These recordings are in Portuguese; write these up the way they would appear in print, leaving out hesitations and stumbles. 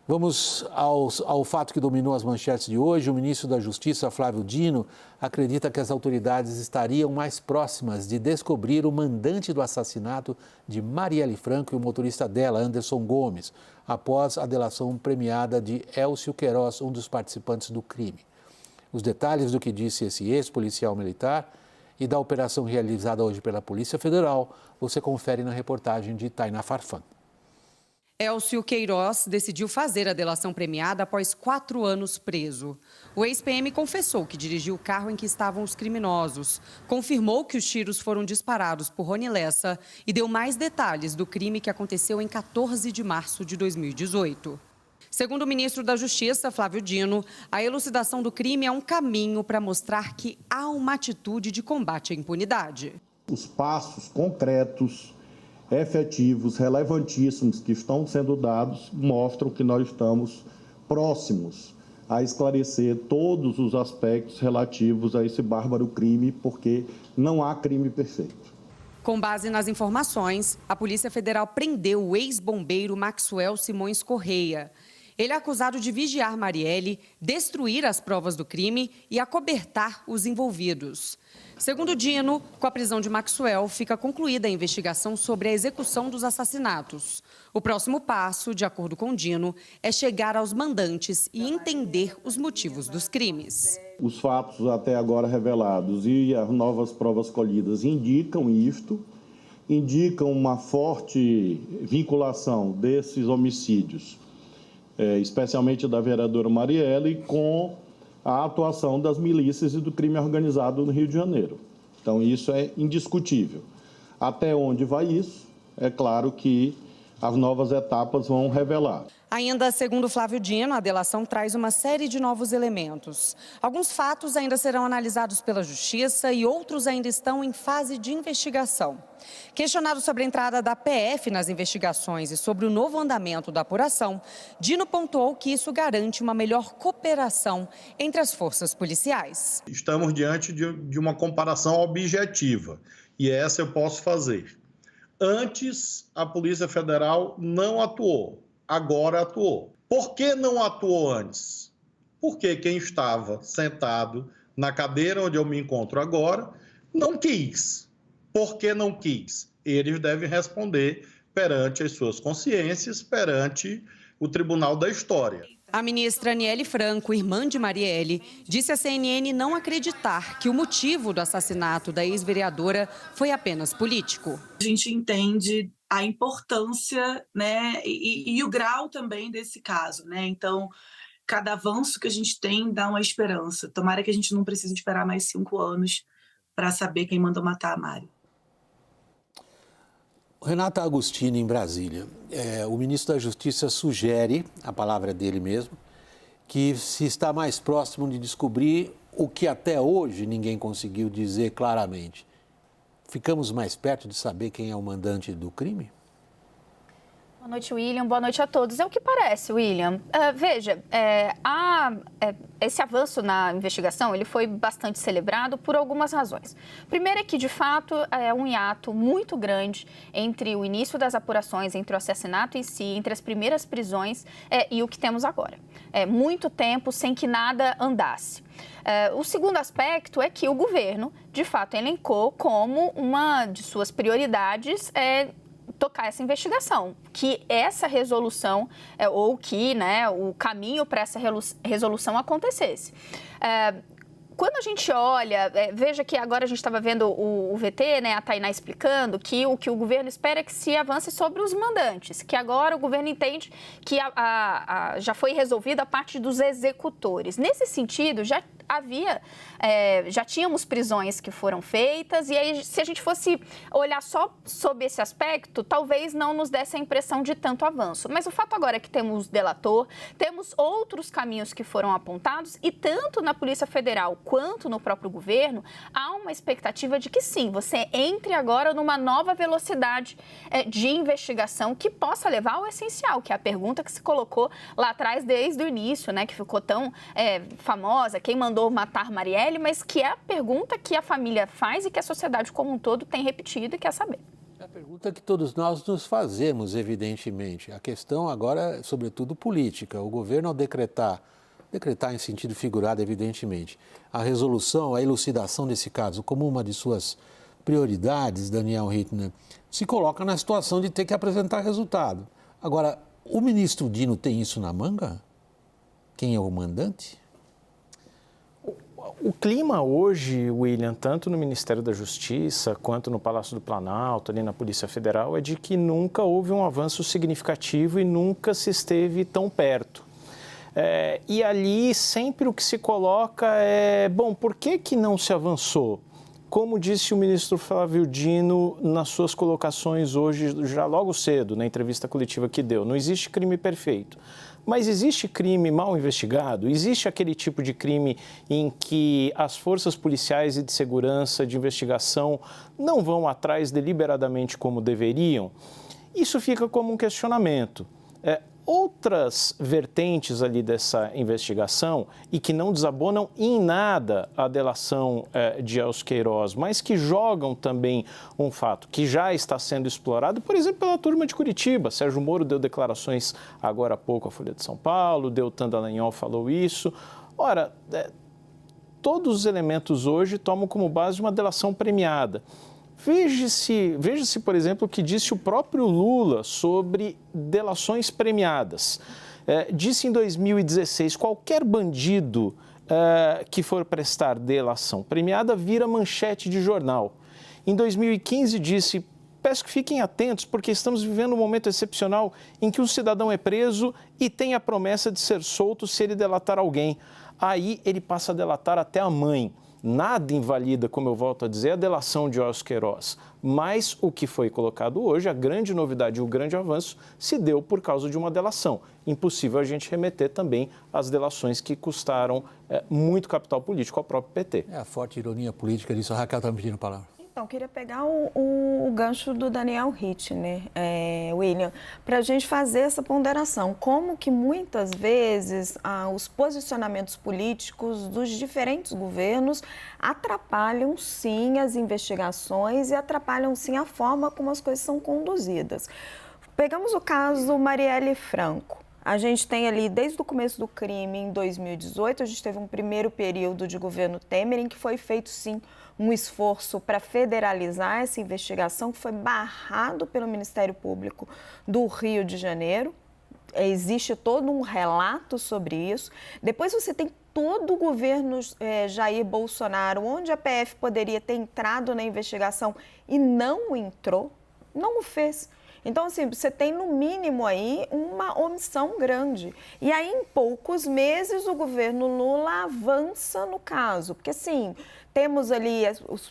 Vamos ao fato que dominou as manchetes de hoje. O ministro da Justiça, Flávio Dino, acredita que as autoridades estariam mais próximas de descobrir o mandante do assassinato de Marielle Franco e o motorista dela, Anderson Gomes, após a delação premiada de Elcio Queiroz, um dos participantes do crime. Os detalhes do que disse esse ex-policial militar e da operação realizada hoje pela Polícia Federal, você confere na reportagem de Tainá Farfan. Elcio Queiroz decidiu fazer a delação premiada após 4 anos preso. O ex-PM confessou que dirigiu o carro em que estavam os criminosos, confirmou que os tiros foram disparados por Rony Lessa e deu mais detalhes do crime que aconteceu em 14 de março de 2018. Segundo o ministro da Justiça, Flávio Dino, a elucidação do crime é um caminho para mostrar que há uma atitude de combate à impunidade. Os passos concretos, efetivos, relevantíssimos que estão sendo dados mostram que nós estamos próximos a esclarecer todos os aspectos relativos a esse bárbaro crime, porque não há crime perfeito. Com base nas informações, a Polícia Federal prendeu o ex-bombeiro Maxwell Simões Correia. Ele é acusado de vigiar Marielle, destruir as provas do crime e acobertar os envolvidos. Segundo Dino, com a prisão de Maxwell, fica concluída a investigação sobre a execução dos assassinatos. O próximo passo, de acordo com Dino, é chegar aos mandantes e entender os motivos dos crimes. Os fatos até agora revelados e as novas provas colhidas indicam isto, indicam uma forte vinculação desses homicídios, especialmente da vereadora Marielle, com a atuação das milícias e do crime organizado no Rio de Janeiro. Então, isso é indiscutível. Até onde vai isso? É claro que as novas etapas vão revelar. Ainda segundo Flávio Dino, a delação traz uma série de novos elementos. Alguns fatos ainda serão analisados pela Justiça e outros ainda estão em fase de investigação. Questionado sobre a entrada da PF nas investigações e sobre o novo andamento da apuração, Dino pontuou que isso garante uma melhor cooperação entre as forças policiais. Estamos diante de uma comparação objetiva, e essa eu posso fazer. Antes, a Polícia Federal não atuou, agora atuou. Por que não atuou antes? Porque quem estava sentado na cadeira onde eu me encontro agora não quis. Por que não quis? Eles devem responder perante as suas consciências, perante o Tribunal da História. A ministra Aniele Franco, irmã de Marielle, disse à CNN não acreditar que o motivo do assassinato da ex-vereadora foi apenas político. A gente entende a importância, né, e o grau também desse caso, né? Então, cada avanço que a gente tem dá uma esperança. Tomara que a gente não precise esperar mais 5 anos para saber quem mandou matar a Mari. Renata Agostini, em Brasília, o ministro da Justiça sugere, a palavra é dele mesmo, que se está mais próximo de descobrir o que até hoje ninguém conseguiu dizer claramente. Ficamos mais perto de saber quem é o mandante do crime? Boa noite, William. Boa noite a todos. É o que parece, William. Veja, esse avanço na investigação ele foi bastante celebrado por algumas razões. Primeiro é que, de fato, é um hiato muito grande entre o início das apurações, entre o assassinato em si, entre as primeiras prisões e o que temos agora. Muito tempo sem que nada andasse. O segundo aspecto é que o governo, de fato, elencou como uma de suas prioridades tocar essa investigação, que essa resolução, ou que o caminho para essa resolução acontecesse. Quando a gente olha, veja que agora a gente estava vendo o VT, a Tainá explicando que o governo espera é que se avance sobre os mandantes, que agora o governo entende que já foi resolvida a parte dos executores. Nesse sentido, já tínhamos prisões que foram feitas, e aí, se a gente fosse olhar só sob esse aspecto, talvez não nos desse a impressão de tanto avanço. Mas o fato agora é que temos delator, temos outros caminhos que foram apontados, e tanto na Polícia Federal quanto no próprio governo, há uma expectativa de que sim, você entre agora numa nova velocidade de investigação que possa levar ao essencial, que é a pergunta que se colocou lá atrás desde o início, que ficou tão famosa, quem mandou matar Marielle, mas que é a pergunta que a família faz e que a sociedade como um todo tem repetido e quer saber. Pergunta que todos nós nos fazemos, evidentemente. A questão agora é, sobretudo, política. O governo, ao decretar em sentido figurado, evidentemente, a resolução, a elucidação desse caso como uma de suas prioridades, Daniel Rittner, se coloca na situação de ter que apresentar resultado. Agora, o ministro Dino tem isso na manga? Quem é o mandante? O clima hoje, William, tanto no Ministério da Justiça quanto no Palácio do Planalto, ali na Polícia Federal, é de que nunca houve um avanço significativo e nunca se esteve tão perto. E ali sempre o que se coloca é, bom, por que não se avançou? Como disse o ministro Flávio Dino nas suas colocações hoje, já logo cedo, na entrevista coletiva que deu, não existe crime perfeito. Mas existe crime mal investigado? Existe aquele tipo de crime em que as forças policiais e de segurança, de investigação, não vão atrás deliberadamente como deveriam? Isso fica como um questionamento. Outras vertentes ali dessa investigação e que não desabonam em nada a delação de Elcio Queiroz, mas que jogam também um fato que já está sendo explorado, por exemplo, pela turma de Curitiba. Sérgio Moro deu declarações agora há pouco à Folha de São Paulo, Deltan Dallagnol falou isso. Ora, todos os elementos hoje tomam como base uma delação premiada. Veja-se, por exemplo, o que disse o próprio Lula sobre delações premiadas. Disse em 2016, qualquer bandido que for prestar delação premiada vira manchete de jornal. Em 2015 disse, peço que fiquem atentos porque estamos vivendo um momento excepcional em que um cidadão é preso e tem a promessa de ser solto se ele delatar alguém. Aí ele passa a delatar até a mãe. Nada invalida, como eu volto a dizer, a delação de Elcio Queiroz. Mas o que foi colocado hoje, a grande novidade e o grande avanço, se deu por causa de uma delação. Impossível a gente remeter também às delações que custaram muito capital político ao próprio PT. É a forte ironia política disso. A Raquel está me pedindo a palavra. Então, queria pegar o gancho do Daniel Rittner, William, para a gente fazer essa ponderação. Como que muitas vezes os posicionamentos políticos dos diferentes governos atrapalham sim as investigações e atrapalham sim a forma como as coisas são conduzidas. Pegamos o caso Marielle Franco. A gente tem ali, desde o começo do crime, em 2018, a gente teve um primeiro período de governo Temer em que foi feito, sim, um esforço para federalizar essa investigação, que foi barrado pelo Ministério Público do Rio de Janeiro. Existe todo um relato sobre isso. Depois você tem todo o governo Jair Bolsonaro, onde a PF poderia ter entrado na investigação e não entrou, não o fez. Então, assim, você tem no mínimo aí uma omissão grande. E aí, em poucos meses, o governo Lula avança no caso. Porque, assim, temos ali,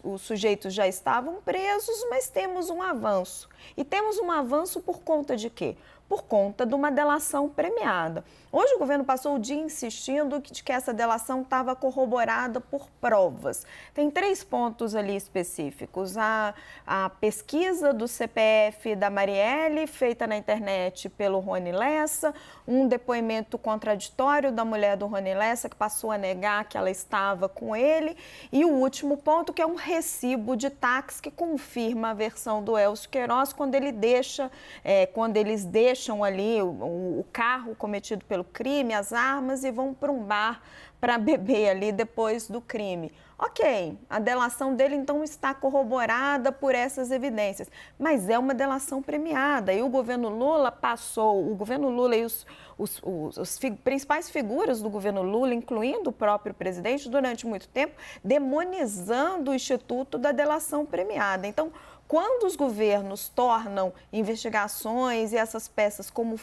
os sujeitos já estavam presos, mas temos um avanço. E temos um avanço por conta de quê? Por conta de uma delação premiada. Hoje o governo passou o dia insistindo de que essa delação estava corroborada por provas. Tem 3 pontos ali específicos. A pesquisa do CPF da Marielle, feita na internet pelo Rony Lessa, um depoimento contraditório da mulher do Rony Lessa, que passou a negar que ela estava com ele, e o último ponto, que é um recibo de táxi que confirma a versão do Elcio Queiroz quando eles deixam ali o carro cometido pelo crime, as armas, e vão para um bar para beber ali depois do crime. Ok, a delação dele então está corroborada por essas evidências, mas é uma delação premiada. E o governo Lula e os principais figuras do governo Lula, incluindo o próprio presidente, durante muito tempo, demonizando o Instituto da Delação Premiada. Então, quando os governos tornam investigações e essas peças como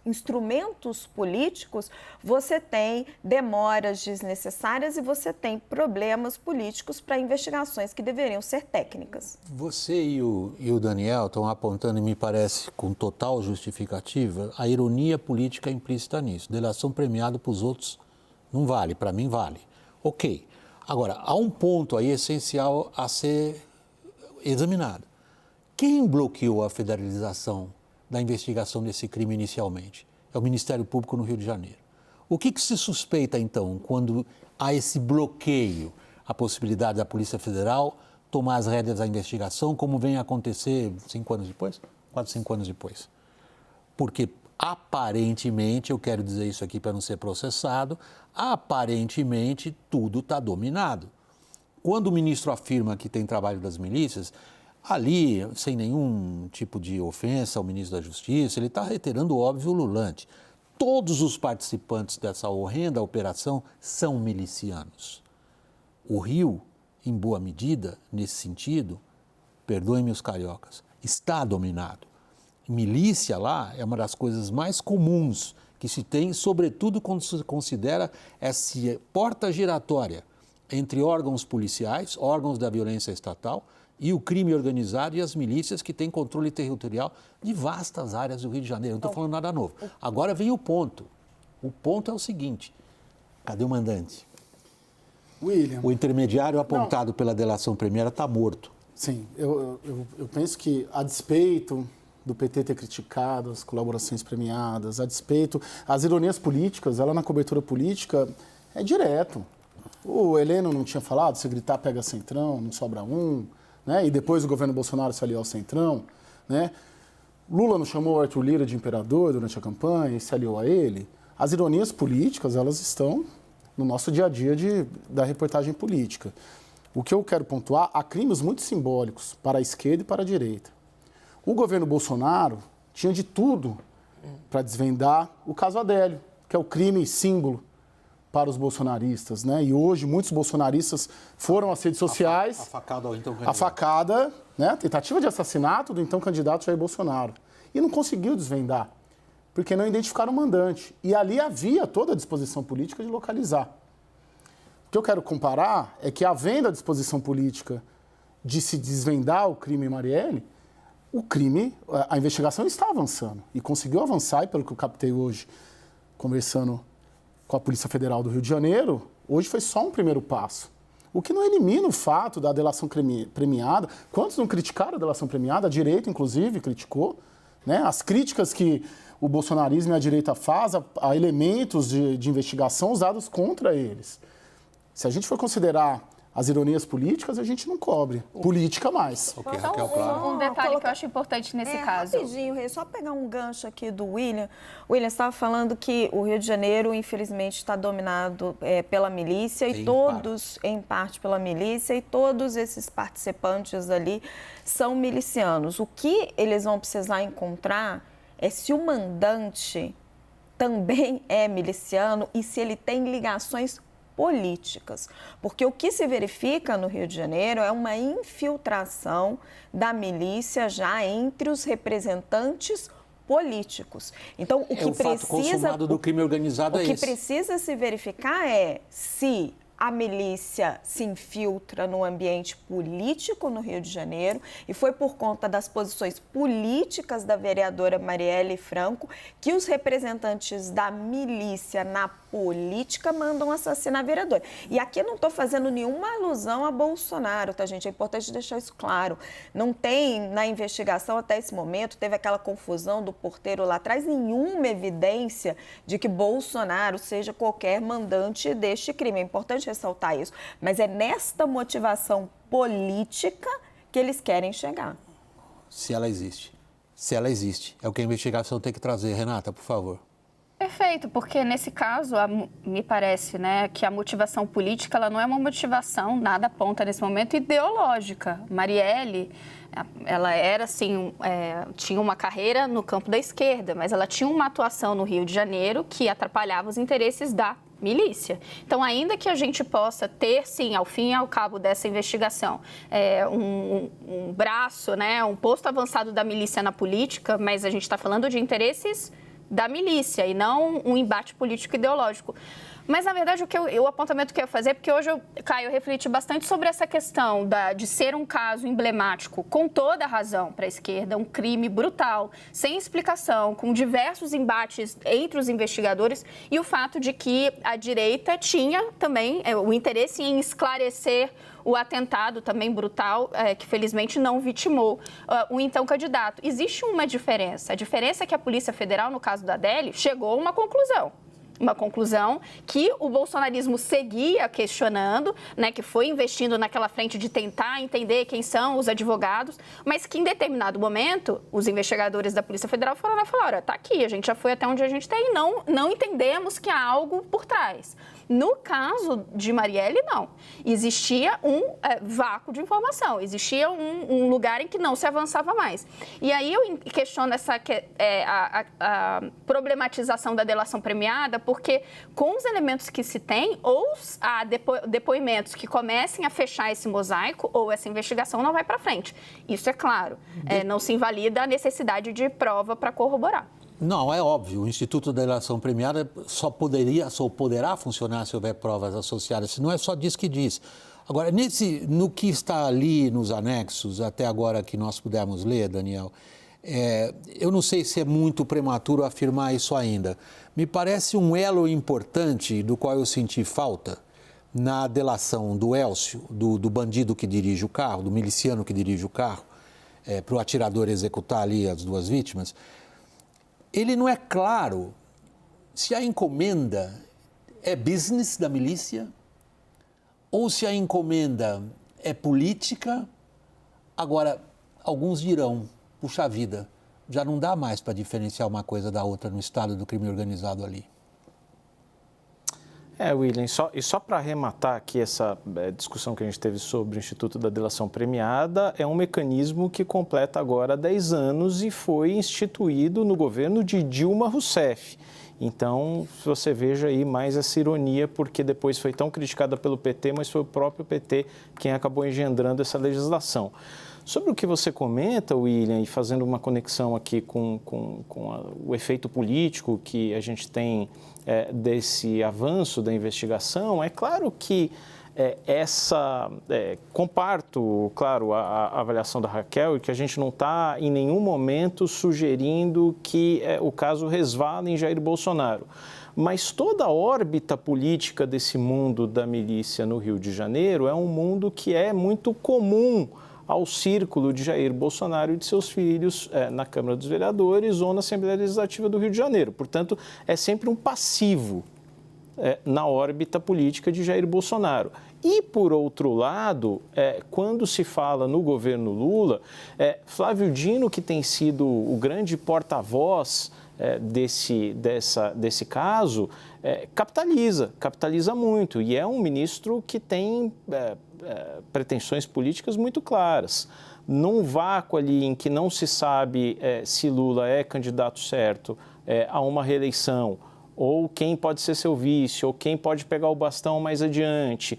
instrumentos políticos, você tem demoras desnecessárias e você tem problemas políticos para investigações que deveriam ser técnicas. Você e o Daniel estão apontando, e me parece com total justificativa, a ironia política implícita nisso. Delação premiada para os outros não vale, para mim vale. Ok. Agora, há um ponto aí essencial a ser examinado. Quem bloqueou a federalização da investigação desse crime inicialmente? É o Ministério Público no Rio de Janeiro. O que se suspeita, então, quando há esse bloqueio, a possibilidade da Polícia Federal tomar as rédeas da investigação, como vem a acontecer 5 anos depois? 4, 5 anos depois. Porque, aparentemente, eu quero dizer isso aqui para não ser processado, aparentemente tudo está dominado. Quando o ministro afirma que tem trabalho das milícias, ali, sem nenhum tipo de ofensa ao ministro da Justiça, ele está reiterando o óbvio ululante. Todos os participantes dessa horrenda operação são milicianos. O Rio, em boa medida, nesse sentido, perdoem-me os cariocas, está dominado. Milícia lá é uma das coisas mais comuns que se tem, sobretudo quando se considera essa porta giratória entre órgãos policiais, órgãos da violência estatal e o crime organizado e as milícias que têm controle territorial de vastas áreas do Rio de Janeiro. Não estou falando nada novo. Agora vem o ponto. O ponto é o seguinte: cadê o mandante? William. O intermediário apontado pela delação premiada está morto. Sim, eu penso que, a despeito do PT ter criticado as colaborações premiadas, a despeito, as ironias políticas, ela na cobertura política é direto. O Heleno não tinha falado, se gritar pega Centrão, não sobra um, né? E depois o governo Bolsonaro se aliou ao Centrão, né? Lula não chamou o Arthur Lira de imperador durante a campanha e se aliou a ele. As ironias políticas, elas estão no nosso dia a dia da reportagem política. O que eu quero pontuar, há crimes muito simbólicos para a esquerda e para a direita. O governo Bolsonaro tinha de tudo para desvendar o caso Adélio, que é o crime símbolo para os bolsonaristas, né? E hoje muitos bolsonaristas foram às redes sociais. A facada ao então candidato. A facada, né? A tentativa de assassinato do então candidato Jair Bolsonaro. E não conseguiu desvendar, porque não identificaram o mandante. E ali havia toda a disposição política de localizar. O que eu quero comparar é que, havendo a disposição política de se desvendar o crime Marielle, a investigação está avançando. E conseguiu avançar, e pelo que eu captei hoje, conversando com a Polícia Federal do Rio de Janeiro, hoje foi só um primeiro passo. O que não elimina o fato da delação premiada. Quantos não criticaram a delação premiada? A direita, inclusive, criticou, né? As críticas que o bolsonarismo e a direita fazem a elementos de investigação usados contra eles. Se a gente for considerar as ironias políticas, a gente não cobre. Política mais. Ok, Raquel, claro. Um detalhe que eu acho importante nesse caso. Rapidinho, Rei, só pegar um gancho aqui do William. O William estava falando que o Rio de Janeiro, infelizmente, está dominado pela milícia, em parte pela milícia, e todos esses participantes ali são milicianos. O que eles vão precisar encontrar é se o mandante também é miliciano e se ele tem ligações políticas, porque o que se verifica no Rio de Janeiro é uma infiltração da milícia já entre os representantes políticos. Então, o que fato consumado do crime organizado é esse. O que precisa se verificar é se a milícia se infiltra no ambiente político no Rio de Janeiro e foi por conta das posições políticas da vereadora Marielle Franco que os representantes da milícia na política mandam assassinar a vereadora. E aqui eu não estou fazendo nenhuma alusão a Bolsonaro, tá, gente? É importante deixar isso claro. Não tem, na investigação até esse momento, teve aquela confusão do porteiro lá atrás, nenhuma evidência de que Bolsonaro seja qualquer mandante deste crime. É importante ressaltar isso. Mas é nesta motivação política que eles querem chegar. Se ela existe. Se ela existe. É o que a investigação tem que trazer. Renata, por favor. Perfeito, porque nesse caso, me parece, né, que a motivação política ela não é uma motivação, nada aponta nesse momento, ideológica. Marielle, ela era assim, tinha uma carreira no campo da esquerda, mas ela tinha uma atuação no Rio de Janeiro que atrapalhava os interesses da milícia. Então, ainda que a gente possa ter, sim, ao fim e ao cabo dessa investigação, um braço, né, um posto avançado da milícia na política, mas a gente está falando de interesses da milícia e não um embate político ideológico. Mas, na verdade, o apontamento que eu ia fazer, porque hoje eu refleti bastante sobre essa questão de ser um caso emblemático, com toda a razão para a esquerda, um crime brutal, sem explicação, com diversos embates entre os investigadores, e o fato de que a direita tinha também o interesse em esclarecer o atentado também brutal, que felizmente não vitimou o então candidato. Existe uma diferença. A diferença é que a Polícia Federal, no caso da Adélio, chegou a uma conclusão. uma conclusão que o bolsonarismo seguia questionando, né, que foi investindo naquela frente de tentar entender quem são os advogados, mas que em determinado momento os investigadores da Polícia Federal foram lá e falaram, olha, tá aqui, a gente já foi até onde a gente tem e não entendemos que há algo por trás. No caso de Marielle, não. Existia um vácuo de informação, existia um lugar em que não se avançava mais. E aí eu questiono a problematização da delação premiada, porque com os elementos que se tem, ou há depoimentos que comecem a fechar esse mosaico, ou essa investigação não vai para frente. Isso é claro. Não se invalida a necessidade de prova para corroborar. Não, é óbvio. O Instituto da Delação Premiada só poderá funcionar se houver provas associadas. Não é só disso que diz. Agora, no que está ali nos anexos, até agora que nós pudemos ler, Daniel, eu não sei se é muito prematuro afirmar isso ainda. Me parece um elo importante do qual eu senti falta na delação do Elcio, do bandido que dirige o carro, do miliciano que dirige o carro, para o atirador executar ali as duas vítimas. Ele não é claro se a encomenda é business da milícia ou se a encomenda é política. Agora, alguns dirão, puxa vida, já não dá mais para diferenciar uma coisa da outra no estado do crime organizado ali. William, e só para arrematar aqui essa discussão que a gente teve sobre o Instituto da Delação Premiada, é um mecanismo que completa agora 10 anos e foi instituído no governo de Dilma Rousseff. Então, você veja aí mais essa ironia, porque depois foi tão criticada pelo PT, mas foi o próprio PT quem acabou engendrando essa legislação. Sobre o que você comenta, William, e fazendo uma conexão aqui com o efeito político que a gente tem desse avanço da investigação, é claro que comparto, claro, a avaliação da Raquel, e que a gente não está em nenhum momento sugerindo que o caso resvala em Jair Bolsonaro. Mas toda a órbita política desse mundo da milícia no Rio de Janeiro é um mundo que é muito comum ao círculo de Jair Bolsonaro e de seus filhos na Câmara dos Vereadores ou na Assembleia Legislativa do Rio de Janeiro. Portanto, é sempre um passivo na órbita política de Jair Bolsonaro. E, por outro lado, quando se fala no governo Lula, Flávio Dino, que tem sido o grande porta-voz desse caso, capitaliza muito. E é um ministro que tem pretensões políticas muito claras. Num vácuo ali em que não se sabe se Lula é candidato certo a uma reeleição, ou quem pode ser seu vice, ou quem pode pegar o bastão mais adiante,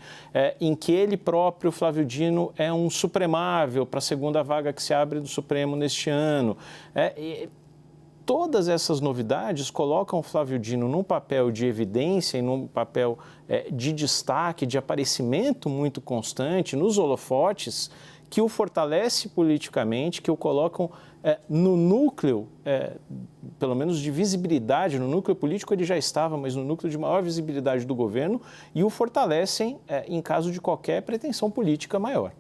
em que ele próprio, Flávio Dino, é um supremável para a segunda vaga que se abre do Supremo neste ano. Todas essas novidades colocam o Flávio Dino num papel de evidência e num papel de destaque, de aparecimento muito constante nos holofotes, que o fortalece politicamente, que o colocam no núcleo, pelo menos de visibilidade, no núcleo político ele já estava, mas no núcleo de maior visibilidade do governo, e o fortalecem em caso de qualquer pretensão política maior.